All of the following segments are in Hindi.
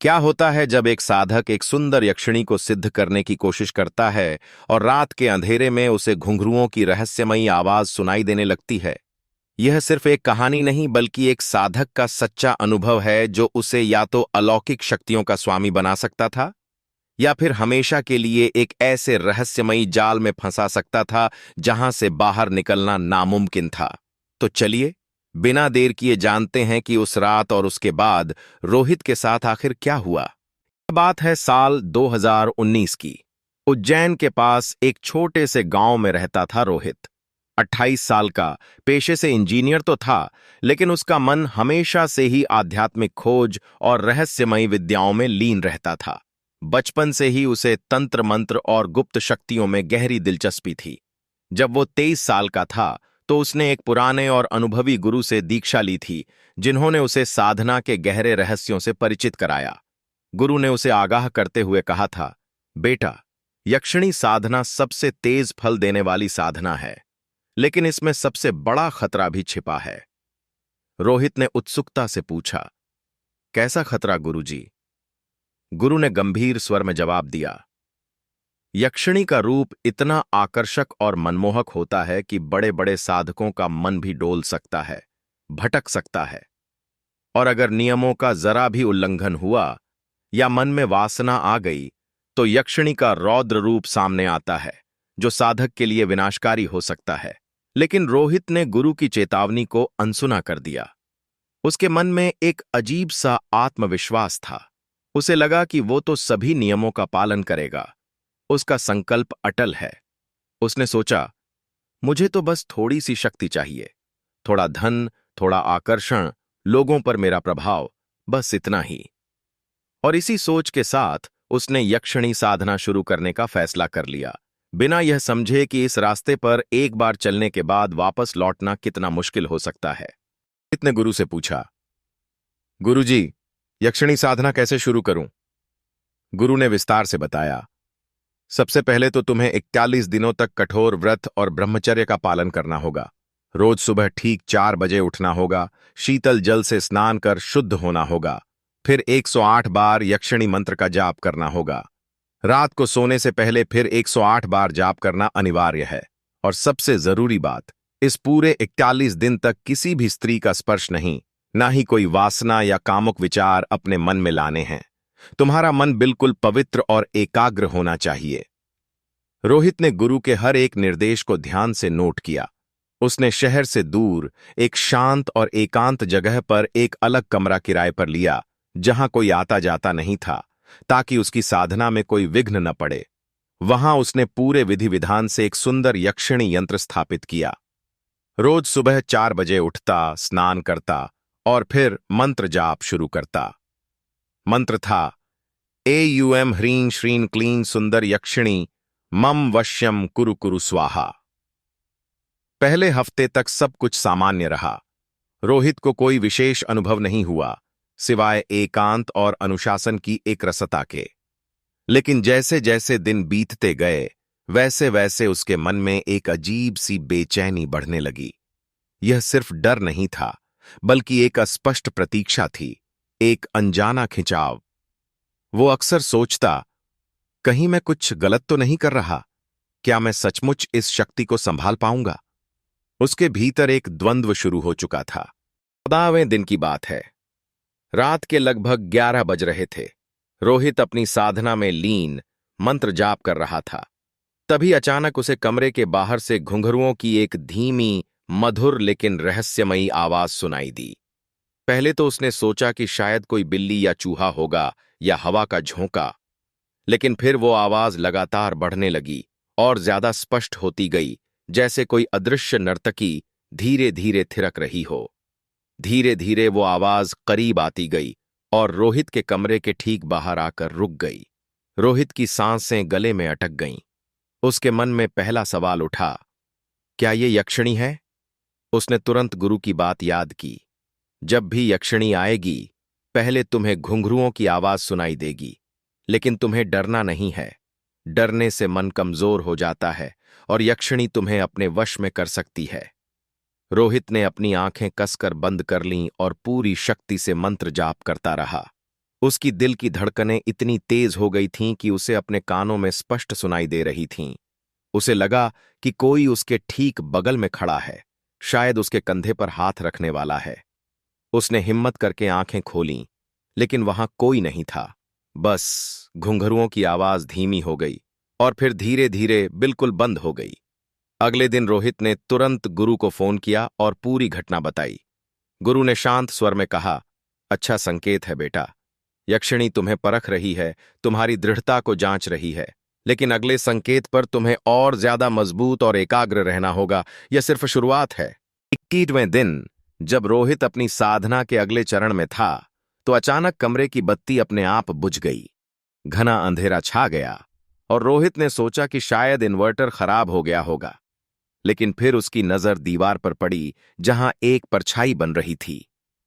क्या होता है जब एक साधक एक सुंदर यक्षिणी को सिद्ध करने की कोशिश करता है और रात के अंधेरे में उसे घुंघरुओं की रहस्यमयी आवाज सुनाई देने लगती है। यह सिर्फ एक कहानी नहीं बल्कि एक साधक का सच्चा अनुभव है जो उसे या तो अलौकिक शक्तियों का स्वामी बना सकता था या फिर हमेशा के लिए एक ऐसे रहस्यमयी जाल में फंसा सकता था जहां से बाहर निकलना नामुमकिन था। तो चलिए बिना देर किए जानते हैं कि उस रात और उसके बाद रोहित के साथ आखिर क्या हुआ। बात है साल 2019 की। उज्जैन के पास एक छोटे से गांव में रहता था रोहित। 28 साल का, पेशे से इंजीनियर तो था, लेकिन उसका मन हमेशा से ही आध्यात्मिक खोज और रहस्यमयी विद्याओं में लीन रहता था। बचपन से ही उसे तंत्र मंत्र और गुप्त शक्तियों में गहरी दिलचस्पी थी। जब वो 23 साल का था तो उसने एक पुराने और अनुभवी गुरु से दीक्षा ली थी, जिन्होंने उसे साधना के गहरे रहस्यों से परिचित कराया। गुरु ने उसे आगाह करते हुए कहा था, बेटा, यक्षिणी साधना सबसे तेज फल देने वाली साधना है, लेकिन इसमें सबसे बड़ा खतरा भी छिपा है। रोहित ने उत्सुकता से पूछा, कैसा खतरा गुरुजी? गुरु ने गंभीर स्वर में जवाब दिया, यक्षिणी का रूप इतना आकर्षक और मनमोहक होता है कि बड़े बड़े साधकों का मन भी डोल सकता है, भटक सकता है। और अगर नियमों का जरा भी उल्लंघन हुआ या मन में वासना आ गई तो यक्षिणी का रौद्र रूप सामने आता है, जो साधक के लिए विनाशकारी हो सकता है। लेकिन रोहित ने गुरु की चेतावनी को अनसुना कर दिया। उसके मन में एक अजीब सा आत्मविश्वास था। उसे लगा कि वो तो सभी नियमों का पालन करेगा। उसका संकल्प अटल है। उसने सोचा, मुझे तो बस थोड़ी सी शक्ति चाहिए, थोड़ा धन, थोड़ा आकर्षण, लोगों पर मेरा प्रभाव, बस इतना ही। और इसी सोच के साथ उसने यक्षिणी साधना शुरू करने का फैसला कर लिया, बिना यह समझे कि इस रास्ते पर एक बार चलने के बाद वापस लौटना कितना मुश्किल हो सकता है। इतने गुरु से पूछा, गुरुजी, यक्षिणी साधना कैसे शुरू करूं? गुरु ने विस्तार से बताया, सबसे पहले तो तुम्हें 41 दिनों तक कठोर व्रत और ब्रह्मचर्य का पालन करना होगा। रोज सुबह ठीक 4 बजे उठना होगा, शीतल जल से स्नान कर शुद्ध होना होगा, फिर 108 बार यक्षिणी मंत्र का जाप करना होगा। रात को सोने से पहले फिर 108 बार जाप करना अनिवार्य है। और सबसे जरूरी बात, इस पूरे 41 दिन तक किसी भी स्त्री का स्पर्श नहीं, ना ही कोई वासना या कामुक विचार अपने मन में लाने हैं। तुम्हारा मन बिल्कुल पवित्र और एकाग्र होना चाहिए। रोहित ने गुरु के हर एक निर्देश को ध्यान से नोट किया। उसने शहर से दूर एक शांत और एकांत जगह पर एक अलग कमरा किराए पर लिया, जहां कोई आता जाता नहीं था, ताकि उसकी साधना में कोई विघ्न न पड़े। वहां उसने पूरे विधि विधान से एक सुंदर यक्षिणी यंत्र स्थापित किया। रोज सुबह 4 बजे उठता, स्नान करता और फिर मंत्र जाप शुरू करता। मंत्र था, एयूएम ह्रीं श्रीं क्लीं सुंदर यक्षिणी मम वश्यम कुरु कुरु स्वाहा। पहले हफ्ते तक सब कुछ सामान्य रहा। रोहित को कोई विशेष अनुभव नहीं हुआ, सिवाय एकांत और अनुशासन की एक रसता के। लेकिन जैसे जैसे दिन बीतते गए, वैसे वैसे उसके मन में एक अजीब सी बेचैनी बढ़ने लगी। यह सिर्फ डर नहीं था, बल्कि एक अस्पष्ट प्रतीक्षा थी, एक अनजाना खिंचाव। वो अक्सर सोचता, कहीं मैं कुछ गलत तो नहीं कर रहा? क्या मैं सचमुच इस शक्ति को संभाल पाऊंगा? उसके भीतर एक द्वंद्व शुरू हो चुका था। 14वें दिन की बात है। रात के लगभग 11 बज रहे थे। रोहित अपनी साधना में लीन मंत्र जाप कर रहा था। तभी अचानक उसे कमरे के बाहर से घुंघरुओं की एक धीमी, मधुर लेकिन रहस्यमयी आवाज सुनाई दी। पहले तो उसने सोचा कि शायद कोई बिल्ली या चूहा होगा या हवा का झोंका, लेकिन फिर वो आवाज लगातार बढ़ने लगी और ज्यादा स्पष्ट होती गई, जैसे कोई अदृश्य नर्तकी धीरे धीरे थिरक रही हो। धीरे धीरे वो आवाज करीब आती गई और रोहित के कमरे के ठीक बाहर आकर रुक गई। रोहित की सांसें गले में अटक गईं। उसके मन में पहला सवाल उठा, क्या ये यक्षिणी है? उसने तुरंत गुरु की बात याद की, जब भी यक्षिणी आएगी, पहले तुम्हें घुंघरुओं की आवाज सुनाई देगी, लेकिन तुम्हें डरना नहीं है। डरने से मन कमजोर हो जाता है और यक्षिणी तुम्हें अपने वश में कर सकती है। रोहित ने अपनी आंखें कसकर बंद कर लीं और पूरी शक्ति से मंत्र जाप करता रहा। उसकी दिल की धड़कनें इतनी तेज हो गई थीं कि उसे अपने कानों में स्पष्ट सुनाई दे रही थीं। उसे लगा कि कोई उसके ठीक बगल में खड़ा है, शायद उसके कंधे पर हाथ रखने वाला है। उसने हिम्मत करके आंखें खोलीं, लेकिन वहां कोई नहीं था। बस घुंघरुओं की आवाज धीमी हो गई और फिर धीरे धीरे बिल्कुल बंद हो गई। अगले दिन रोहित ने तुरंत गुरु को फोन किया और पूरी घटना बताई। गुरु ने शांत स्वर में कहा, अच्छा संकेत है बेटा। यक्षिणी तुम्हें परख रही है, तुम्हारी दृढ़ता को जांच रही है। लेकिन अगले संकेत पर तुम्हें और ज्यादा मजबूत और एकाग्र रहना होगा। यह सिर्फ शुरुआत है। 21वें दिन जब रोहित अपनी साधना के अगले चरण में था, तो अचानक कमरे की बत्ती अपने आप बुझ गई। घना अंधेरा छा गया और रोहित ने सोचा कि शायद इन्वर्टर खराब हो गया होगा। लेकिन फिर उसकी नजर दीवार पर पड़ी, जहां एक परछाई बन रही थी।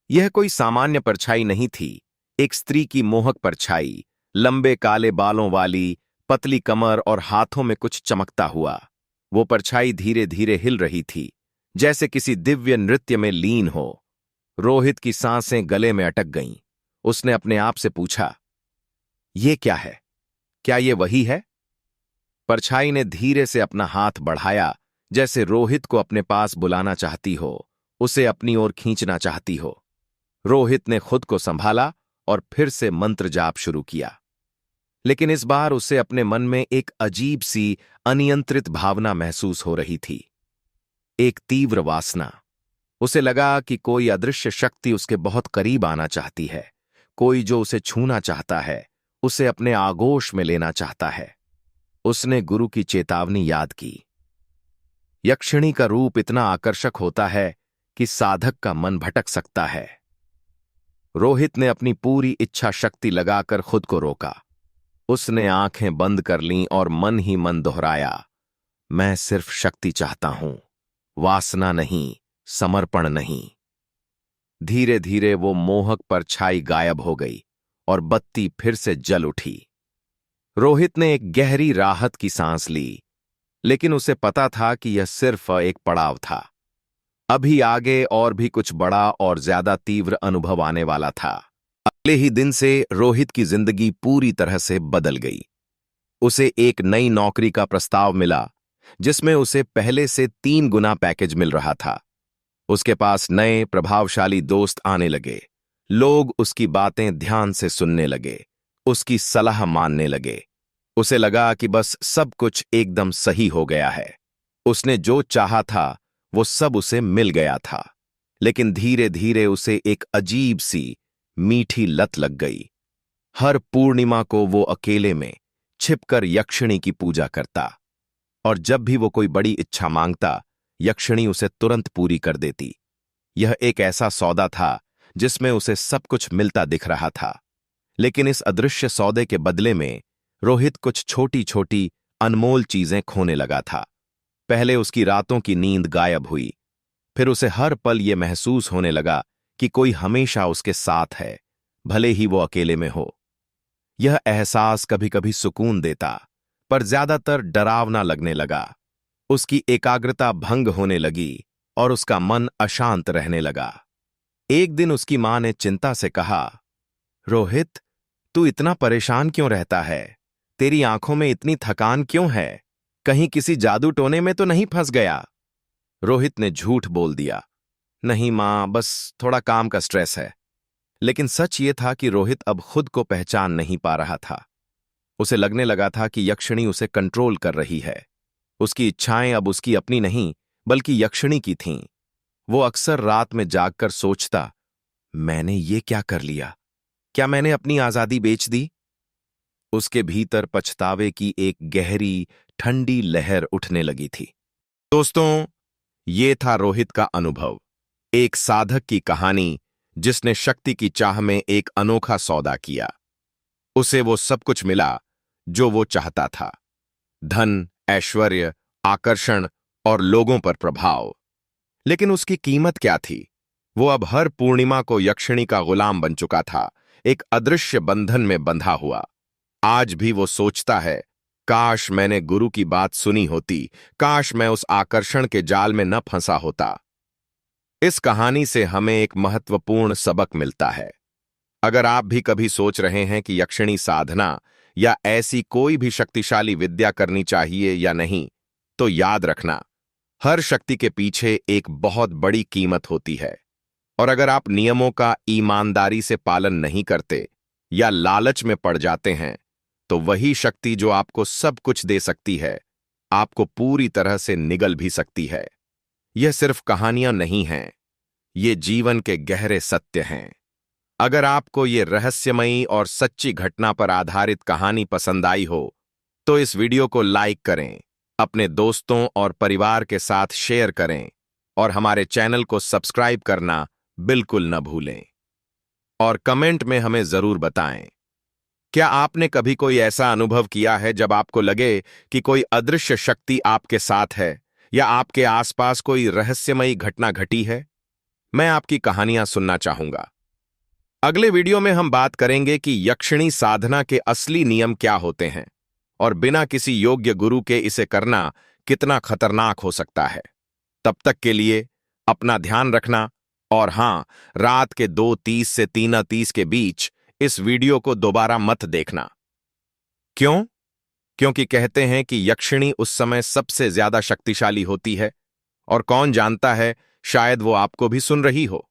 यह कोई सामान्य परछाई नहीं थी, एक स्त्री की मोहक परछाई, लंबे काले बालों वाली, पतली कमर और हाथों में कुछ चमकता हुआ। वो परछाई धीरे धीरे हिल रही थी, जैसे किसी दिव्य नृत्य में लीन हो। रोहित की सांसें गले में अटक गईं। उसने अपने आप से पूछा, ये क्या है? क्या ये वही है? परछाई ने धीरे से अपना हाथ बढ़ाया, जैसे रोहित को अपने पास बुलाना चाहती हो, उसे अपनी ओर खींचना चाहती हो। रोहित ने खुद को संभाला और फिर से मंत्र जाप शुरू किया। लेकिन इस बार उसे अपने मन में एक अजीब सी अनियंत्रित भावना महसूस हो रही थी, एक तीव्र वासना। उसे लगा कि कोई अदृश्य शक्ति उसके बहुत करीब आना चाहती है, कोई जो उसे छूना चाहता है, उसे अपने आगोश में लेना चाहता है। उसने गुरु की चेतावनी याद की। यक्षिणी का रूप इतना आकर्षक होता है कि साधक का मन भटक सकता है। रोहित ने अपनी पूरी इच्छा शक्ति लगाकर खुद को रोका। उसने आंखें बंद कर लीं और मन ही मन दोहराया, मैं सिर्फ शक्ति चाहता हूं, वासना नहीं, समर्पण नहीं। धीरे धीरे वो मोहक परछाई गायब हो गई और बत्ती फिर से जल उठी। रोहित ने एक गहरी राहत की सांस ली, लेकिन उसे पता था कि यह सिर्फ एक पड़ाव था। अभी आगे और भी कुछ बड़ा और ज्यादा तीव्र अनुभव आने वाला था। अगले ही दिन से रोहित की जिंदगी पूरी तरह से बदल गई। उसे एक नई नौकरी का प्रस्ताव मिला, जिसमें उसे पहले से 3 गुना पैकेज मिल रहा था। उसके पास नए प्रभावशाली दोस्त आने लगे। लोग उसकी बातें ध्यान से सुनने लगे, उसकी सलाह मानने लगे। उसे लगा कि बस सब कुछ एकदम सही हो गया है। उसने जो चाहा था वो सब उसे मिल गया था। लेकिन धीरे धीरे उसे एक अजीब सी मीठी लत लग गई। हर पूर्णिमा को वो अकेले में छिपकर यक्षिणी की पूजा करता, और जब भी वो कोई बड़ी इच्छा मांगता, यक्षिणी उसे तुरंत पूरी कर देती। यह एक ऐसा सौदा था जिसमें उसे सब कुछ मिलता दिख रहा था। लेकिन इस अदृश्य सौदे के बदले में रोहित कुछ छोटी छोटी अनमोल चीजें खोने लगा था। पहले उसकी रातों की नींद गायब हुई। फिर उसे हर पल ये महसूस होने लगा कि कोई हमेशा उसके साथ है, भले ही वो अकेले में हो। यह एहसास कभी कभी सुकून देता, पर ज्यादातर डरावना लगने लगा। उसकी एकाग्रता भंग होने लगी और उसका मन अशांत रहने लगा। एक दिन उसकी मां ने चिंता से कहा, रोहित, तू इतना परेशान क्यों रहता है? तेरी आंखों में इतनी थकान क्यों है? कहीं किसी जादू टोने में तो नहीं फंस गया? रोहित ने झूठ बोल दिया, नहीं मां, बस थोड़ा काम का स्ट्रेस है। लेकिन सच ये था कि रोहित अब खुद को पहचान नहीं पा रहा था। उसे लगने लगा था कि यक्षिणी उसे कंट्रोल कर रही है। उसकी इच्छाएं अब उसकी अपनी नहीं, बल्कि यक्षिणी की थीं। वो अक्सर रात में जागकर सोचता, मैंने ये क्या कर लिया? क्या मैंने अपनी आजादी बेच दी? उसके भीतर पछतावे की एक गहरी ठंडी लहर उठने लगी थी। दोस्तों, ये था रोहित का अनुभव, एक साधक की कहानी जिसने शक्ति की चाह में एक अनोखा सौदा किया। उसे वो सब कुछ मिला जो वो चाहता था, धन, ऐश्वर्य, आकर्षण और लोगों पर प्रभाव। लेकिन उसकी कीमत क्या थी? वो अब हर पूर्णिमा को यक्षिणी का गुलाम बन चुका था, एक अदृश्य बंधन में बंधा हुआ। आज भी वो सोचता है, काश मैंने गुरु की बात सुनी होती, काश मैं उस आकर्षण के जाल में न फंसा होता। इस कहानी से हमें एक महत्वपूर्ण सबक मिलता है। अगर आप भी कभी सोच रहे हैं कि यक्षिणी साधना या ऐसी कोई भी शक्तिशाली विद्या करनी चाहिए या नहीं, तो याद रखना, हर शक्ति के पीछे एक बहुत बड़ी कीमत होती है। और अगर आप नियमों का ईमानदारी से पालन नहीं करते या लालच में पड़ जाते हैं, तो वही शक्ति जो आपको सब कुछ दे सकती है, आपको पूरी तरह से निगल भी सकती है। यह सिर्फ कहानियां नहीं हैं, ये जीवन के गहरे सत्य हैं। अगर आपको ये रहस्यमयी और सच्ची घटना पर आधारित कहानी पसंद आई हो, तो इस वीडियो को लाइक करें, अपने दोस्तों और परिवार के साथ शेयर करें और हमारे चैनल को सब्सक्राइब करना बिल्कुल न भूलें। और कमेंट में हमें जरूर बताएं, क्या आपने कभी कोई ऐसा अनुभव किया है जब आपको लगे कि कोई अदृश्य शक्ति आपके साथ है या आपके आसपास कोई रहस्यमयी घटना घटी है? मैं आपकी कहानियां सुनना चाहूंगा। अगले वीडियो में हम बात करेंगे कि यक्षिणी साधना के असली नियम क्या होते हैं और बिना किसी योग्य गुरु के इसे करना कितना खतरनाक हो सकता है। तब तक के लिए अपना ध्यान रखना, और हां, रात के 2:30 से 3:30 के बीच इस वीडियो को दोबारा मत देखना। क्यों? क्योंकि कहते हैं कि यक्षिणी उस समय सबसे ज्यादा शक्तिशाली होती है, और कौन जानता है, शायद वो आपको भी सुन रही हो।